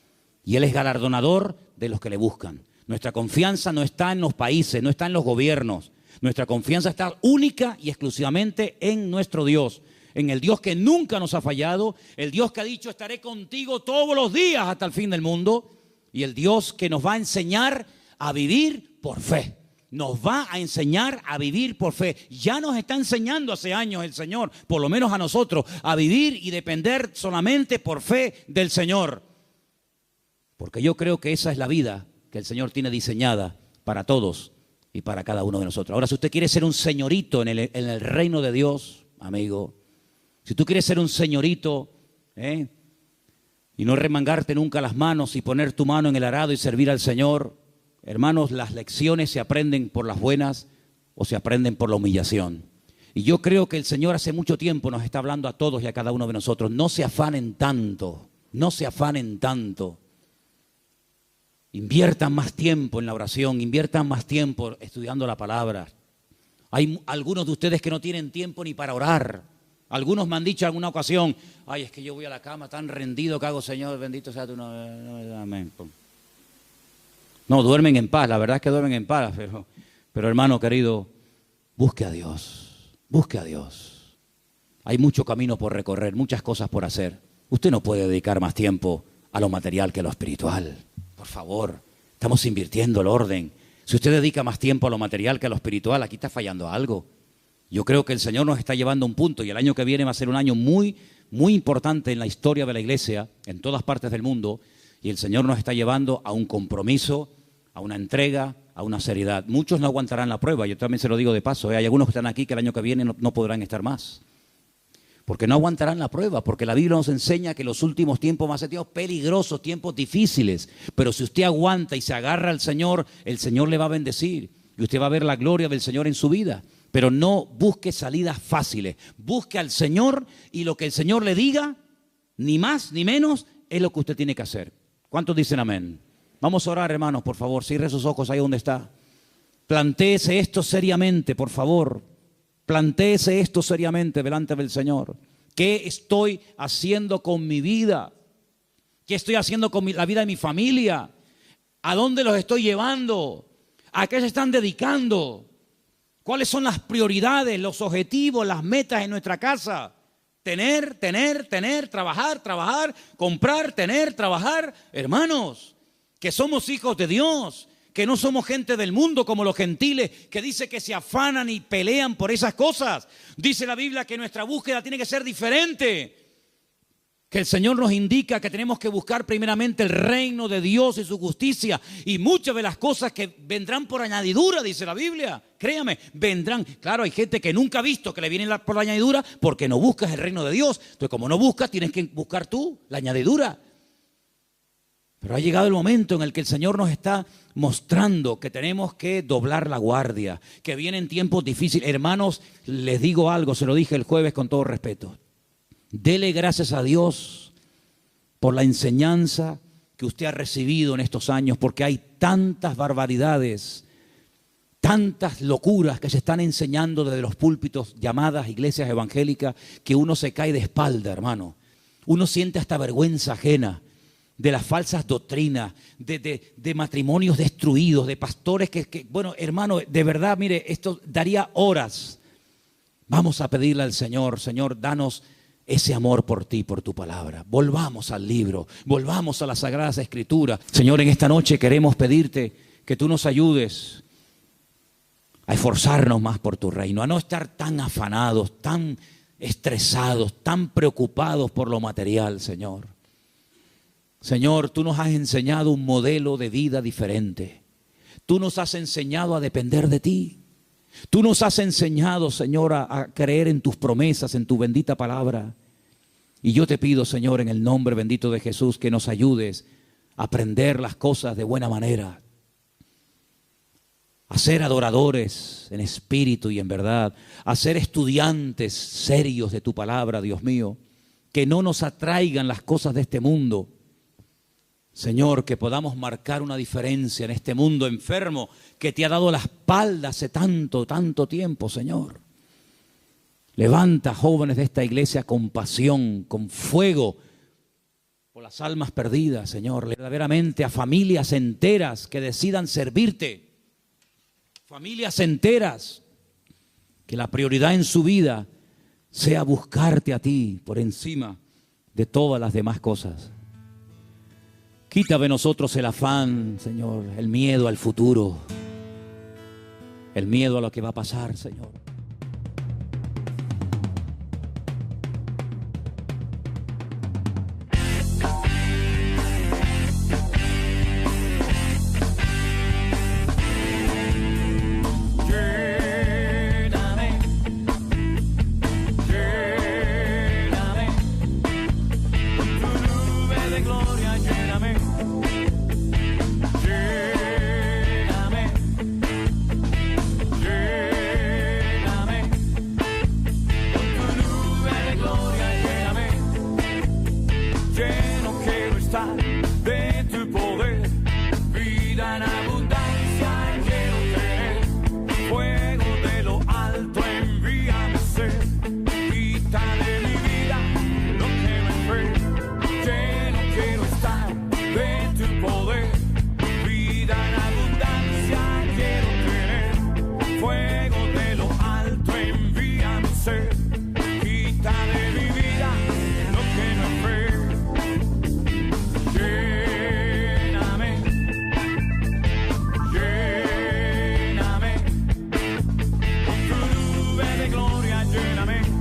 Y Él es galardonador de los que le buscan. Nuestra confianza no está en los países, no está en los gobiernos. Nuestra confianza está única y exclusivamente en nuestro Dios. En el Dios que nunca nos ha fallado, el Dios que ha dicho estaré contigo todos los días hasta el fin del mundo, y el Dios que nos va a enseñar a vivir por fe. Nos va a enseñar a vivir por fe. Ya nos está enseñando hace años el Señor, por lo menos a nosotros, a vivir y depender solamente por fe del Señor. Porque yo creo que esa es la vida que el Señor tiene diseñada para todos y para cada uno de nosotros. Ahora, si usted quiere ser un señorito en el reino de Dios, amigo, si tú quieres ser un señorito, y no remangarte nunca las manos y poner tu mano en el arado y servir al Señor, hermanos, las lecciones se aprenden por las buenas o se aprenden por la humillación. Y yo creo que el Señor hace mucho tiempo nos está hablando a todos y a cada uno de nosotros. No se afanen tanto, no se afanen tanto. Inviertan más tiempo en la oración, inviertan más tiempo estudiando la palabra. Hay algunos de ustedes que no tienen tiempo ni para orar. Algunos me han dicho en alguna ocasión, ay, es que yo voy a la cama tan rendido que hago, Señor, bendito sea tu nombre. Amén. No, duermen en paz, la verdad es que duermen en paz, pero hermano querido, busque a Dios, busque a Dios. Hay mucho camino por recorrer, muchas cosas por hacer. Usted no puede dedicar más tiempo a lo material que a lo espiritual. Por favor, estamos invirtiendo el orden. Si usted dedica más tiempo a lo material que a lo espiritual, aquí está fallando algo. Yo creo que el Señor nos está llevando a un punto y el año que viene va a ser un año muy, muy importante en la historia de la iglesia, en todas partes del mundo, y el Señor nos está llevando a un compromiso, a una entrega, a una seriedad. Muchos no aguantarán la prueba, yo también se lo digo de paso, hay algunos que están aquí que el año que viene no podrán estar más, porque no aguantarán la prueba, porque la Biblia nos enseña que los últimos tiempos van a ser tiempos peligrosos, tiempos difíciles, pero si usted aguanta y se agarra al Señor, el Señor le va a bendecir y usted va a ver la gloria del Señor en su vida. Pero no busque salidas fáciles, busque al Señor y lo que el Señor le diga, ni más ni menos, es lo que usted tiene que hacer. ¿Cuántos dicen amén? Vamos a orar, hermanos, por favor, cierre sus ojos ahí donde está. Plantéese esto seriamente, por favor. Plantéese esto seriamente delante del Señor. ¿Qué estoy haciendo con mi vida? ¿Qué estoy haciendo con la vida de mi familia? ¿A dónde los estoy llevando? ¿A qué se están dedicando? ¿Cuáles son las prioridades, los objetivos, las metas en nuestra casa? Tener, trabajar, comprar, trabajar. Hermanos, que somos hijos de Dios, que no somos gente del mundo como los gentiles, que dice que se afanan y pelean por esas cosas. Dice la Biblia que nuestra búsqueda tiene que ser diferente. Que el Señor nos indica que tenemos que buscar primeramente el reino de Dios y su justicia. Y muchas de las cosas que vendrán por añadidura, dice la Biblia. Créame, vendrán. Claro, hay gente que nunca ha visto que le vienen por la añadidura porque no buscas el reino de Dios. Entonces, como no buscas, tienes que buscar tú la añadidura. Pero ha llegado el momento en el que el Señor nos está mostrando que tenemos que doblar la guardia, que vienen tiempos difíciles. Hermanos, les digo algo, se lo dije el jueves con todo respeto. Dele gracias a Dios por la enseñanza que usted ha recibido en estos años, porque hay tantas barbaridades, tantas locuras que se están enseñando desde los púlpitos llamadas iglesias evangélicas, que uno se cae de espalda, hermano. Uno siente hasta vergüenza ajena de las falsas doctrinas, de matrimonios destruidos, de pastores que, bueno, hermano, de verdad, mire, esto daría horas. Vamos a pedirle al Señor, Señor, danos ese amor por ti, por tu palabra. Volvamos al libro, volvamos a las Sagradas Escrituras. Señor, en esta noche queremos pedirte que tú nos ayudes a esforzarnos más por tu reino, a no estar tan afanados, tan estresados, tan preocupados por lo material, Señor. Señor, tú nos has enseñado un modelo de vida diferente. Tú nos has enseñado a depender de ti. Tú nos has enseñado, Señor, a creer en tus promesas, en tu bendita palabra. Y yo te pido, Señor, en el nombre bendito de Jesús, que nos ayudes a aprender las cosas de buena manera, a ser adoradores en espíritu y en verdad, a ser estudiantes serios de tu palabra, Dios mío, que no nos atraigan las cosas de este mundo. Señor, que podamos marcar una diferencia en este mundo enfermo que te ha dado la espalda hace tanto, tanto tiempo, Señor. Levanta jóvenes de esta iglesia con pasión, con fuego, por las almas perdidas, Señor. Verdaderamente a familias enteras que decidan servirte. Familias enteras, que la prioridad en su vida sea buscarte a ti por encima de todas las demás cosas. Quita de nosotros el afán, Señor, el miedo al futuro, el miedo a lo que va a pasar, Señor. Lléname.